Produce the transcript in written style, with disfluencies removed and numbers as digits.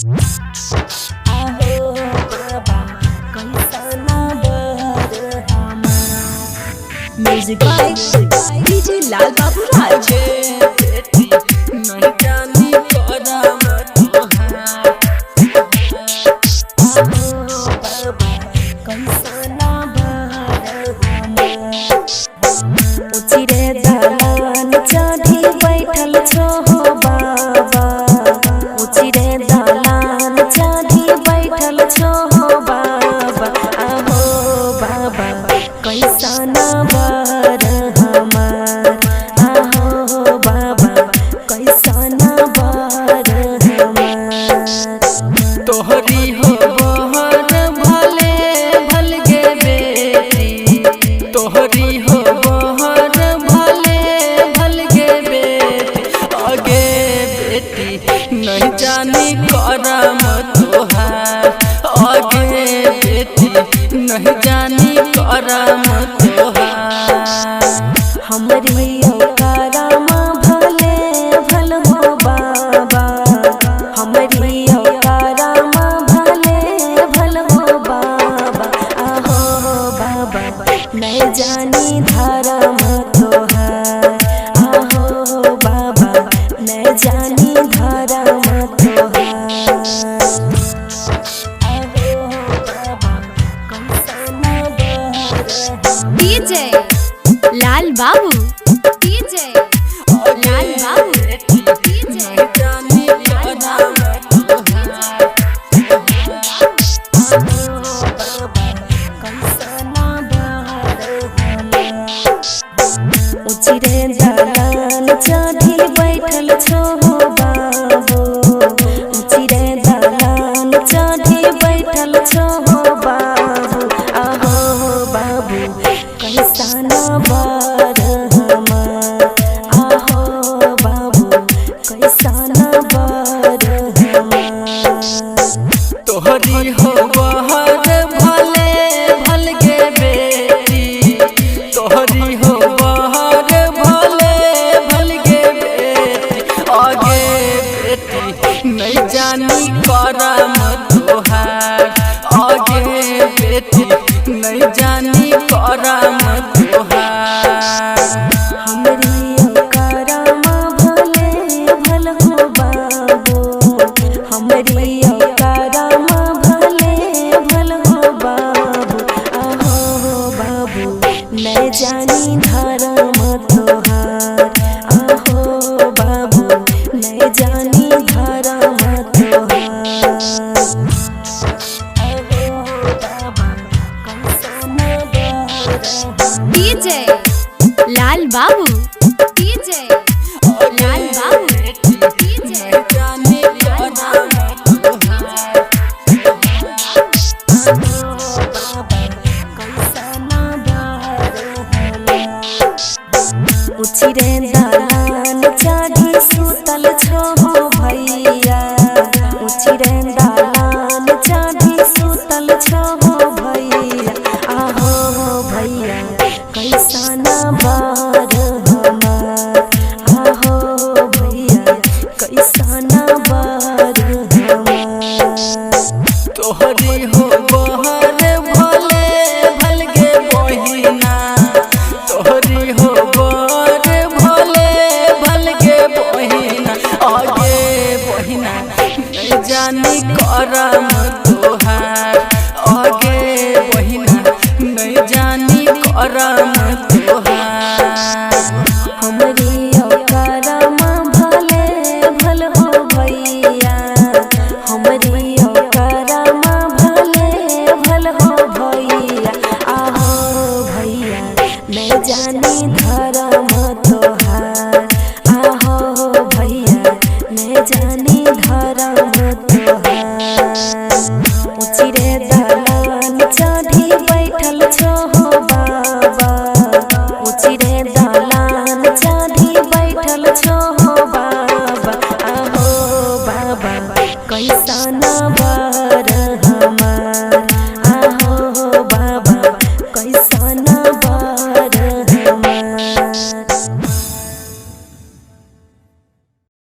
आहो बाबा कैसना बर हमार। म्यूजिक बाय डीजे लाल बाबू राज। नहीं जानी करम तोहार। आहो बाबा कैसना बर हमार। ऊँची रे दलान चढ़ी बैठल छो हो बाबा। ऊँची रे दलान चढ़ी बैठल छो हो बाबा। आहो बाबा कैसना बर हमार। आहो बाबा कैसना बर हमार। तोहरी हो बहर भले भल गे बेटी। तोहरी हो बहर भले भल गे बेटी। आगे बेटी नहीं जानी करम तोहार। आगे बेटी नहीं जानी करम तोहार। हमरी करम भले भल हो बाबा। हमरी करम भले भल हो बाबा। आहो बाबा नहीं जानी धर्म तोहार। आहो बाबा नहीं जानी धर्म तोहार। आहो बाबा कैसना बर डीजे लाल बाबू। डीजे लाल बाबू। नहीं जानी करम तोहार। आहो बाबा कैसना बर हमार। ऊँची रे दलान चढ़ी बैठल छो हो बाबू। ऊँची रे दलान चढ़ी बैठल छो हो बाबू। आहो बाबू कैसना बर हमार। आहो बाबू कैसना बर हमार। तोहरी हो बहर भले भल गे बेटी। तोहरी हो बहर भले भल गे बेटी। आगे बेटी नहीं जानी करम तोहार। आगे बेटी नहीं जानी करम तोहार। हमरी करम भले भल हो बाबू। हमरी करम भले भल हो बाबू। आहो बाबू नहीं जानी धर्म तोहार। आहो बाबू नहीं जानी धर्म तोहार। आहो बाबा कैसना बर हमार। डीजे लाल बाबू। डीजे लाल बाबू। डीजे नहीं जानी करम तोहार। आहो बाबा कैसना बर हमार। ऊँची रे दलान चढ़ी सुतल छो हो भैया। ऊँची रे दलान चढ़ी सुतल छो हो भैया। आहो भैया कैसना बर हमार। आहो भैया कैसना बर हमार। तोहरी हो बहर भले भल गे बहिना। तोहरी हो बहर भले भल गे बहिना। आगे बहिना नहीं जानी करम